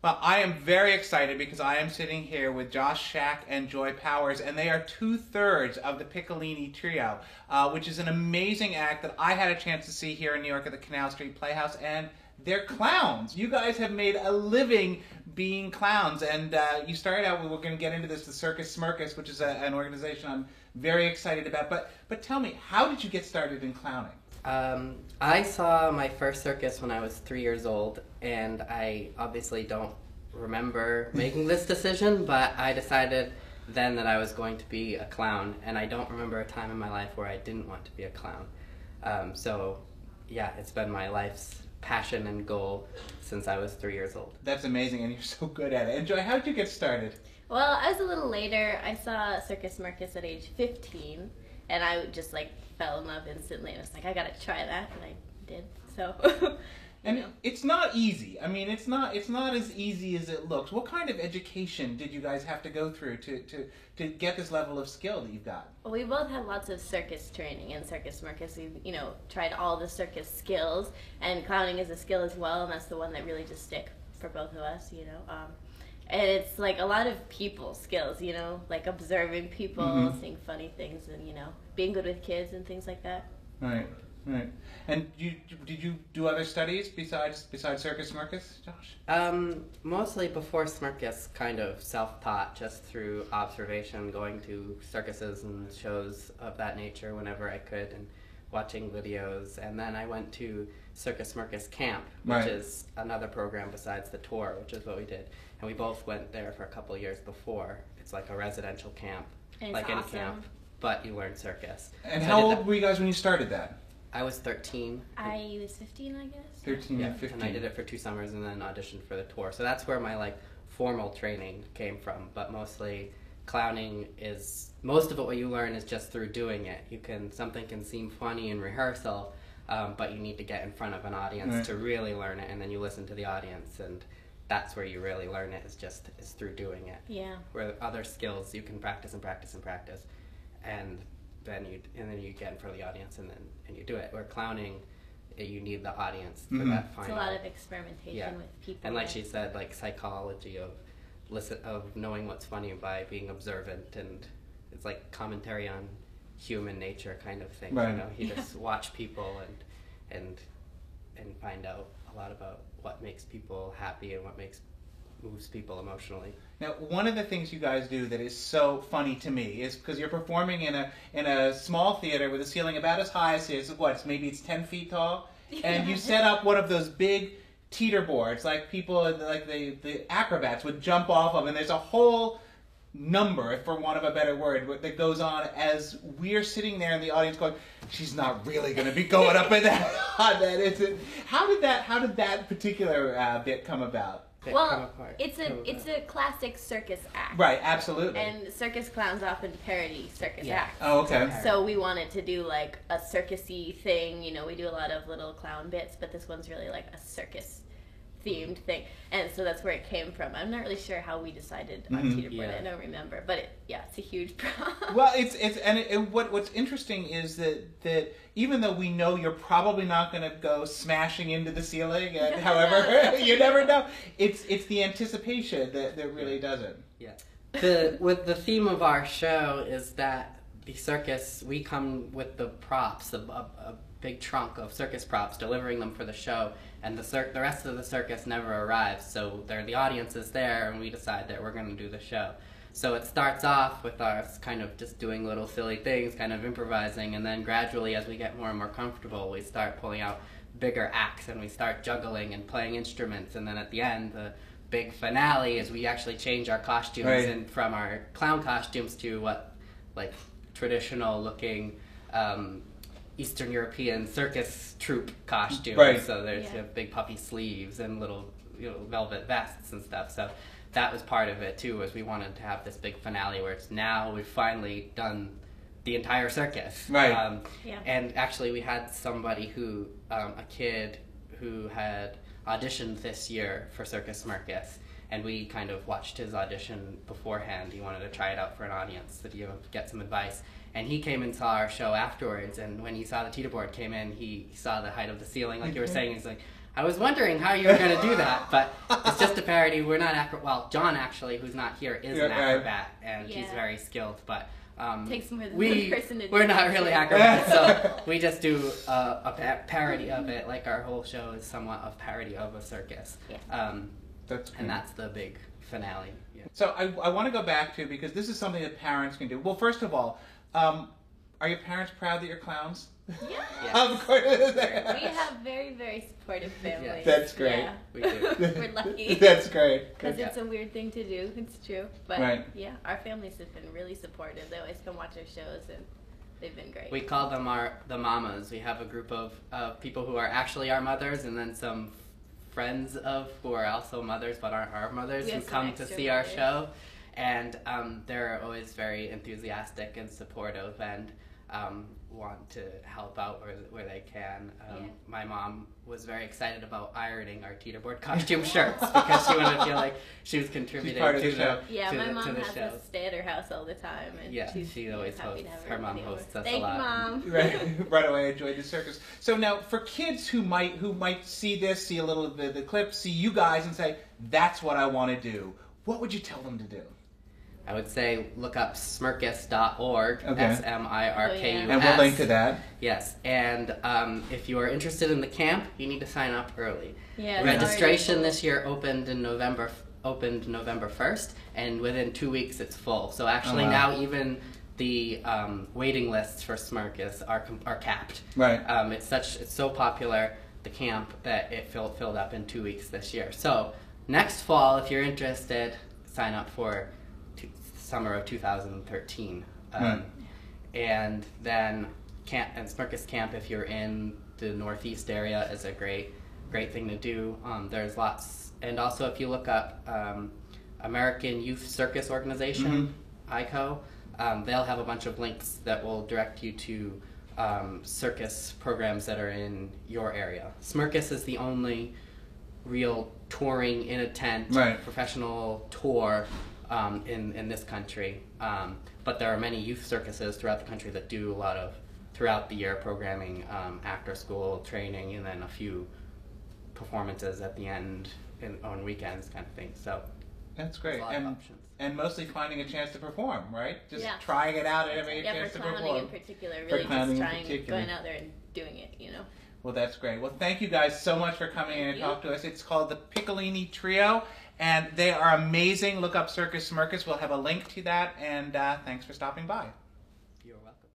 Well, I am very excited because I am sitting here with Josh Shack and Joy Powers, and they are 2/3 of the Piccolini Trio, which is an amazing act that I had a chance to see here in New York at the Canal Street Playhouse, and they're clowns. You guys have made a living being clowns, and you started out, we're going to get into this, the Circus Smirkus, which is an organization I'm very excited about, but tell me, how did you get started in clowning? I saw my first circus when I was 3 years old, and I obviously don't remember making this decision, but I decided then that I was going to be a clown, and I don't remember a time in my life where I didn't want to be a clown. So yeah, it's been my life's passion and goal since I was 3 years old. That's amazing, and you're so good at it. And Joy, how did you get started? Well, I was a little later. I saw Circus Smirkus at age 15, and I just fell in love instantly. I was like, I gotta try that, and I did. So. And it's not easy. I mean, it's not as easy as it looks. What kind of education did you guys have to go through to get this level of skill that you've got? Well, we both had lots of circus training in Circus Smirkus. We've, tried all the circus skills, and clowning is a skill as well, and that's the one that really just stick for both of us, And it's a lot of people skills, like observing people, seeing funny things, and, being good with kids and things like that. Right. Right. And did you do other studies besides Circus Smirkus, Josh? Mostly before Smirkus, kind of self-taught, just through observation, going to circuses and shows of that nature whenever I could, and watching videos. And then I went to Circus Smirkus Camp, which is another program besides the tour, which is what we did. And we both went there for a couple of years before. It's like a residential camp, and like awesome. any camp, but you learn circus. And so how old were you guys when you started that? I was 13. I was 15, I guess. 13 and 15. And I did it for 2 summers and then auditioned for the tour. So that's where my formal training came from. But mostly clowning is, most of it what you learn is just through doing it. Something can seem funny in rehearsal, but you need to get in front of an audience to really learn it, and then you listen to the audience, and that's where you really learn it, is through doing it. Yeah. Where other skills you can practice and practice and practice, and then you get in front of the audience and you do it. Where clowning, you need the audience for that final. It's a lot of experimentation with people. And like she said, psychology of knowing what's funny by being observant, and it's like commentary on human nature kind of thing. Right. You just watch people and find out a lot about what makes people happy and what moves people emotionally. Now, one of the things you guys do that is so funny to me is because you're performing in a small theater with a ceiling about as high as maybe it's 10 feet tall, and you set up one of those big teeter boards, like people, like the acrobats would jump off of, and there's a whole number, for want of a better word, that goes on as we're sitting there in the audience going, she's not really going to be going up in that. How did that particular bit come about? Well, it's a classic circus act. Right, absolutely. And circus clowns often parody circus acts. Oh, okay. So we wanted to do a circus-y thing. We do a lot of little clown bits, but this one's really like a circus themed thing, and so that's where it came from. I'm not really sure how we decided on teeter board. I don't remember, but it's a huge problem. Well, what's interesting is that even though we know you're probably not going to go smashing into the ceiling, however, you never know. It's the anticipation that really does it. Yeah. With the theme of our show is that the circus, we come with the props, a big trunk of circus props, delivering them for the show, and the rest of the circus never arrives, so the audience is there, and we decide that we're going to do the show. So it starts off with us kind of just doing little silly things, kind of improvising, and then gradually as we get more and more comfortable, we start pulling out bigger acts, and we start juggling and playing instruments, and then at the end, the big finale is we actually change our costumes and from our clown costumes to what traditional looking Eastern European circus troupe costumes. So there's big puffy sleeves and little velvet vests and stuff. So that was part of it too, was we wanted to have this big finale where it's now we've finally done the entire circus. Right. And actually we had somebody who, a kid who had auditioned this year for Circus Smirkus, and we kind of watched his audition beforehand. He wanted to try it out for an audience to get some advice. And he came and saw our show afterwards, and when he saw the teeter board came in, he saw the height of the ceiling, like you were saying. He's like, I was wondering how you were going to do that, but it's just a parody. We're not well, John actually, who's not here, is an acrobat, and he's very skilled, but takes more than one person to do we're not really acrobats, so we just do a parody of it. Like our whole show is somewhat a parody of a circus. Yeah. And that's the big finale. Yeah. So I want to go back to, because this is something that parents can do. Well, first of all, are your parents proud that you're clowns? Yeah. Yes. Of course. We have very, very supportive families. Yes. That's great. Yeah. We do. We're lucky. That's great. Because it's a weird thing to do. It's true. But yeah, our families have been really supportive. They always come watch our shows, and they've been great. We call them the mamas. We have a group of people who are actually our mothers, and then some friends of who are also mothers but aren't our mothers who come to see our show. And they're always very enthusiastic and supportive, and want to help out where they can. My mom was very excited about ironing our teeter board costume shirts because she wanted to feel like she was contributing to the show. Yeah, my mom has us stay at her house all the time, and she always hosts. Her mom hosts us Thank a lot. you, Mom. Right away, I enjoyed the circus. So now, for kids who might see this, see a little bit of the clip, see you guys, and say, "That's what I want to do," what would you tell them to do? I would say look up smirkus.org, Smirkus. And we'll link to that. Yes, and if you are interested in the camp, you need to sign up early. Yeah, registration this year opened November 1st, and within 2 weeks it's full. So actually now even the waiting lists for Smirkus are capped. Right. It's so popular, the camp, that it filled up in 2 weeks this year. So next fall, if you're interested, sign up for summer of 2013, and then Smirkus Camp, if you're in the Northeast area, is a great thing to do. There's lots, and also if you look up American Youth Circus Organization, ICO, they'll have a bunch of links that will direct you to circus programs that are in your area. Smirkus is the only real touring in a tent professional tour in this country, but there are many youth circuses throughout the country that do a lot of throughout the year programming, after school training, and then a few performances at the end on weekends, kind of thing. So that's great, and mostly finding a chance to perform, right? Just yeah. trying it out and having a chance to perform. For clowning in particular, really just going out there and doing it, you know. Well, that's great. Well, thank you guys so much for coming in and talking to us. It's called the Piccolini Trio, and they are amazing. Look up Circus Smirkus. We'll have a link to that, and thanks for stopping by.